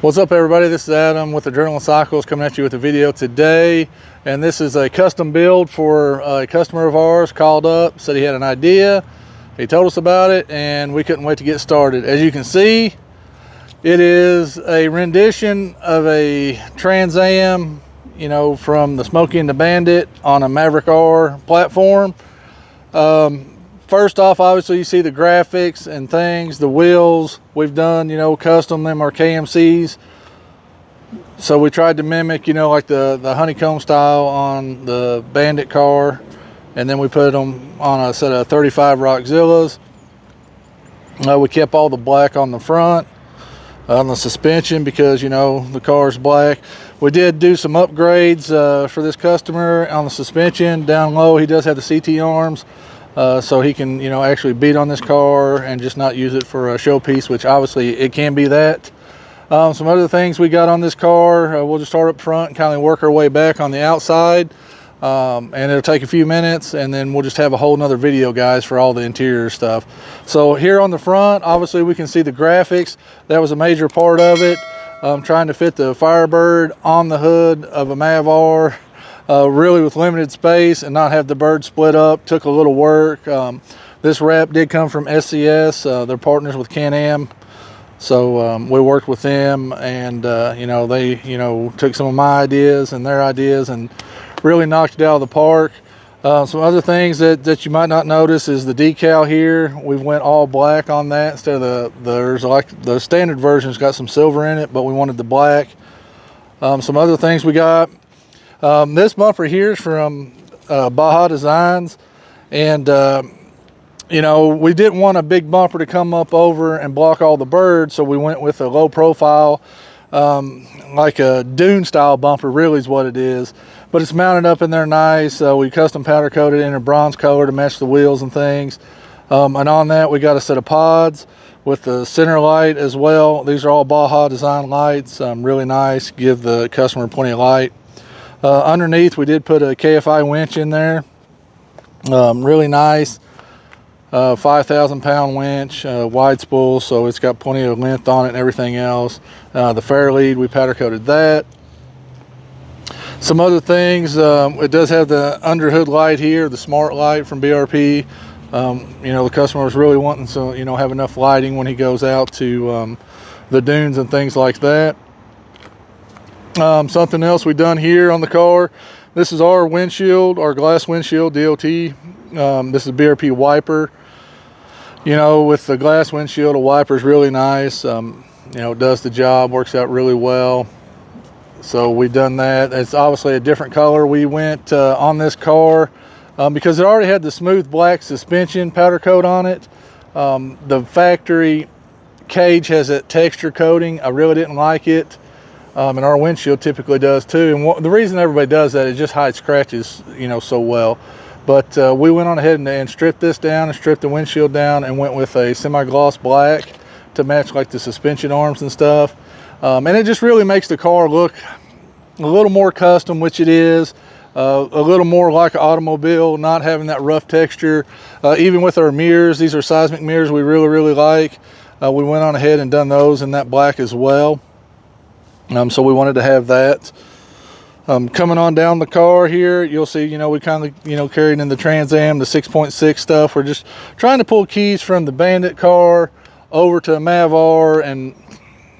What's up, everybody? This is Adam with Adrenaline Cycles coming at you with a video today, and this is a custom build for a customer of ours. Called up, said he had an idea. He told us about it and we couldn't wait to get started. As you can see, it is a rendition of a Trans Am, you know, from the Smoky and the Bandit on a Maverick R platform. First off, obviously you see the graphics and things, the wheels we've done, you know, custom them are KMCs. So we tried to mimic, you know, like the honeycomb style on the Bandit car, and then we put them on a set of 35 Rockzillas. We kept all the black on the front, on the suspension, because, you know, the car's black. We did do some upgrades for this customer on the suspension. Down low, he does have the CT arms. So he can, you know, actually beat on this car and just not use it for a showpiece, which obviously it can be that. Some other things we got on this car, we'll just start up front and kind of work our way back on the outside. And it'll take a few minutes, and then we'll just have a whole nother video, guys, for all the interior stuff. So here on the front, obviously we can see the graphics. That was a major part of it. Trying to fit the Firebird on the hood of a Mav R. Really with limited space and not have the bird split up took a little work. This wrap did come from SCS. They're partners with Can-Am, so we worked with them, and you know, they, you know, took some of my ideas and their ideas and really knocked it out of the park. Some other things that you might not notice is the decal here. We went all black on that instead of there's like the standard version's got some silver in it, but we wanted the black. Some other things we got. This bumper here is from Baja Designs, and you know, we didn't want a big bumper to come up over and block all the birds, so we went with a low profile, like a dune style bumper really is what it is, but it's mounted up in there nice. We custom powder coated in a bronze color to match the wheels and things, and on that we got a set of pods with the center light as well. These are all Baja Design lights, really nice, give the customer plenty of light. Underneath we did put a KFI winch in there, really nice, 5,000 pound winch, wide spool, so it's got plenty of length on it and everything else. The fair lead, we powder coated that. Some other things, it does have the under hood light here, the smart light from BRP. You know, the customer was really wanting to, you know, have enough lighting when he goes out to the dunes and things like that. Something else we've done here on the car, this is our windshield, our glass windshield DOT. This is BRP wiper. You know, with the glass windshield, a wiper is really nice. You know, it does the job, works out really well. So we've done that. It's obviously a different color we went on this car because it already had the smooth black suspension powder coat on it. The factory cage has that texture coating. I really didn't like it. And our windshield typically does too. And the reason everybody does that is just hides scratches, you know, so well. But we went on ahead and stripped this down and stripped the windshield down and went with a semi-gloss black to match like the suspension arms and stuff. And it just really makes the car look a little more custom, which it is, a little more like an automobile, not having that rough texture. Even with our mirrors, these are seismic mirrors we really like. We went on ahead and done those in that black as well. So we wanted to have that. Coming on down the car here, you'll see, you know, we kind of, you know, carried in the Trans Am, the 6.6 stuff. We're just trying to pull keys from the Bandit car over to a Mav R and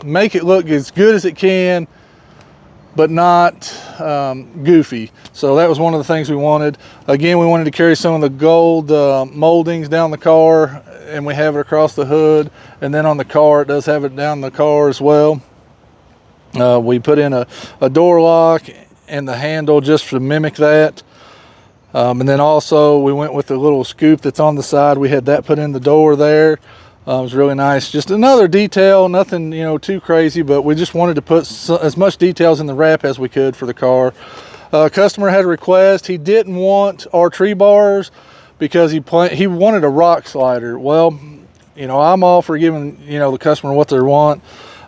make it look as good as it can, but not goofy. So that was one of the things we wanted. Again, we wanted to carry some of the gold moldings down the car, and we have it across the hood, and then on the car it does have it down the car as well. We put in a door lock and the handle just to mimic that. And then also we went with the little scoop that's on the side. We had that put in the door there. It was really nice. Just another detail, nothing, you know, too crazy, but we just wanted to put as much details in the wrap as we could for the car. Customer had a request. He didn't want our tree bars because he wanted a rock slider. Well, you know, I'm all for giving, you know, the customer what they want.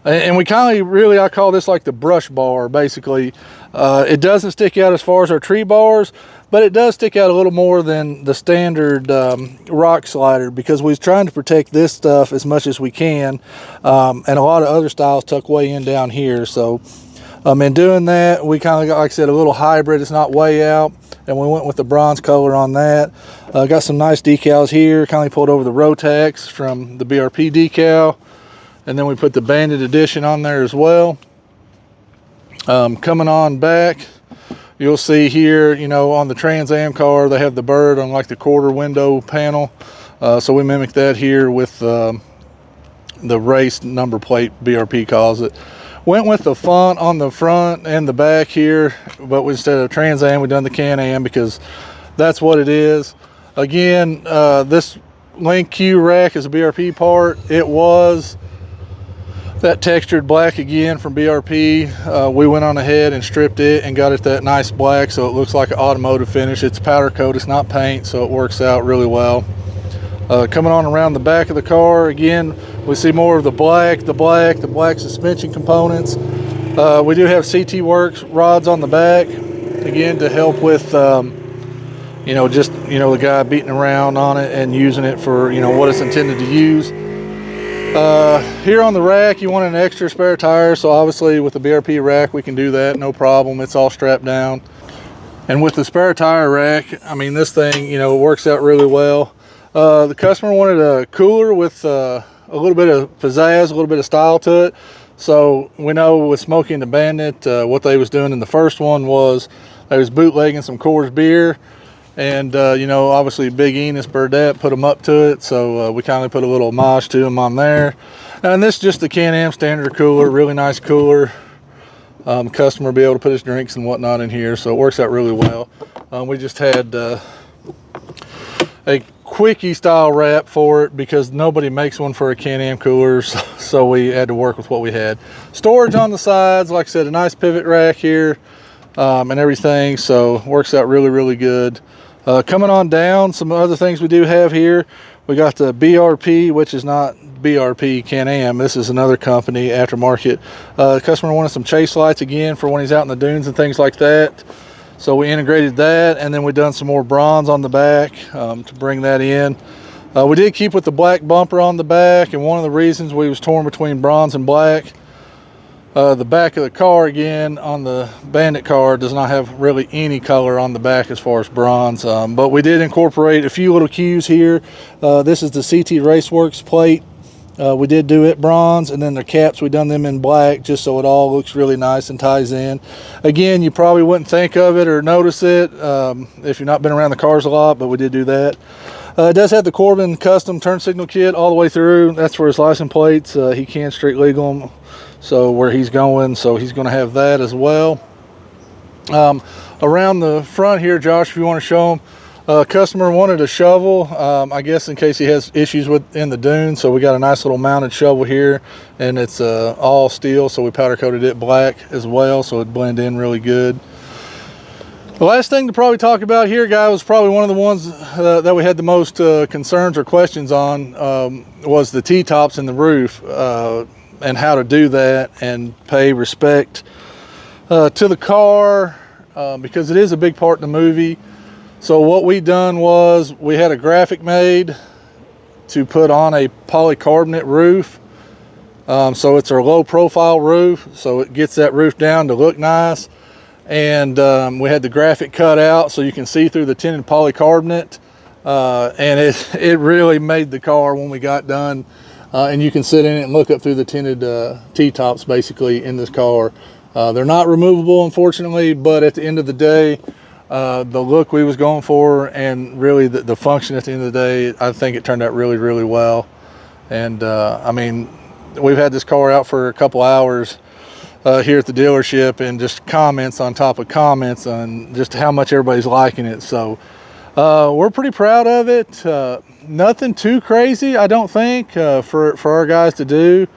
And we kind of really, I call this like the brush bar, basically. It doesn't stick out as far as our tree bars, but it does stick out a little more than the standard rock slider, because we're trying to protect this stuff as much as we can. And a lot of other styles tuck way in down here. So in doing that, we kind of got, like I said, a little hybrid. It's not way out, and we went with the bronze color on that. Got some nice decals here. Kind of pulled over the Rotax from the BRP decal. And then we put the Bandit edition on there as well. Coming on back, you'll see here, you know, on the Trans Am car, they have the bird on like the quarter window panel. So we mimic that here with the race number plate, BRP calls it. Went with the font on the front and the back here, but instead of Trans Am, we done the Can-Am because that's what it is. Again, this Link Q rack is a BRP part. It was that textured black again from BRP. We went on ahead and stripped it and got it that nice black, so it looks like an automotive finish. It's powder coat, it's not paint, so it works out really well. Coming on around the back of the car, again, we see more of the black suspension components. We do have CT Works rods on the back, again, to help with you know, just, you know, the guy beating around on it and using it for, you know, what it's intended to use. Here on the rack, you want an extra spare tire, so obviously with the BRP rack we can do that, no problem. It's all strapped down. And with the spare tire rack, I mean, this thing, you know, works out really well. The customer wanted a cooler with a little bit of pizzazz, a little bit of style to it. So we know with Smokey and the Bandit, what they was doing in the first one was they was bootlegging some Coors beer. And, you know, obviously Big Enos Burdette put them up to it, so we kindly put a little homage to them on there. And this is just the Can-Am standard cooler, really nice cooler. Customer will be able to put his drinks and whatnot in here, so it works out really well. We just had a quickie style wrap for it because nobody makes one for a Can-Am cooler, so we had to work with what we had. Storage on the sides, like I said, a nice pivot rack here and everything, so works out really, really good. Coming on down, some other things we do have here. We got the BRP, which is not BRP Can-Am. This is another company, aftermarket. The customer wanted some chase lights again for when he's out in the dunes and things like that. So we integrated that, and then we done some more bronze on the back to bring that in. We did keep with the black bumper on the back, and one of the reasons we was torn between bronze and black, the back of the car, again, on the Bandit car, does not have really any color on the back as far as bronze. But we did incorporate a few little cues here. This is the CT Raceworks plate. We did do it bronze, and then the caps, we done them in black just so it all looks really nice and ties in. Again, you probably wouldn't think of it or notice it if you've not been around the cars a lot, but we did do that. It does have the Corbin custom turn signal kit all the way through. That's for his license plates. He can street legal them, so where he's going, so he's going to have that as well. Around the front here, Josh, if you want to show them, customer wanted a shovel, I guess in case he has issues in the dune, so we got a nice little mounted shovel here, and it's all steel, so we powder coated it black as well, so it blend in really good. The last thing to probably talk about here, guy, was probably one of the ones that we had the most concerns or questions on, was the T-tops in the roof, and how to do that and pay respect to the car, because it is a big part in the movie. So what we done was we had a graphic made to put on a polycarbonate roof. So it's our low profile roof, so it gets that roof down to look nice. And we had the graphic cut out so you can see through the tinted polycarbonate, and it really made the car when we got done. And you can sit in it and look up through the tinted T-tops basically in this car. They're not removable, unfortunately, but at the end of the day, the look we was going for and really the function at the end of the day, I think it turned out really, really well. And I mean, we've had this car out for a couple hours here at the dealership, and just comments on top of comments on just how much everybody's liking it. So we're pretty proud of it. Nothing too crazy, I don't think, for our guys to do.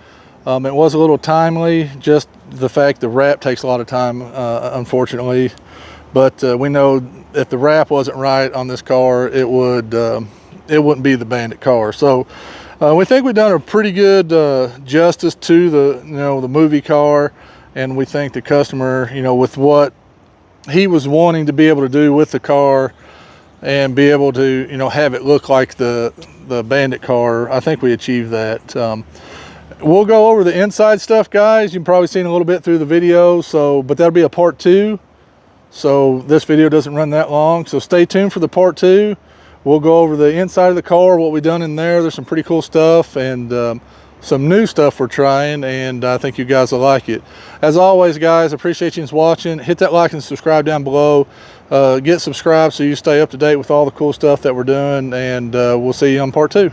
It was a little timely, just the fact the wrap takes a lot of time, unfortunately. But we know if the wrap wasn't right on this car, it wouldn't be the Bandit car. So We think we've done a pretty good justice to the the movie car, and we think the customer, with what he was wanting to be able to do with the car and be able to have it look like the Bandit car, I think we achieved that. We'll go over the inside stuff, guys. You've probably seen a little bit through the video, but that'll be a part 2, so this video doesn't run that long, so stay tuned for the part 2. We'll go over the inside of the car, what we've done in there. There's some pretty cool stuff and some new stuff we're trying, and I think you guys will like it. As always, guys, appreciate you watching. Hit that like and subscribe down below. Get subscribed so you stay up to date with all the cool stuff that we're doing, and we'll see you on part 2.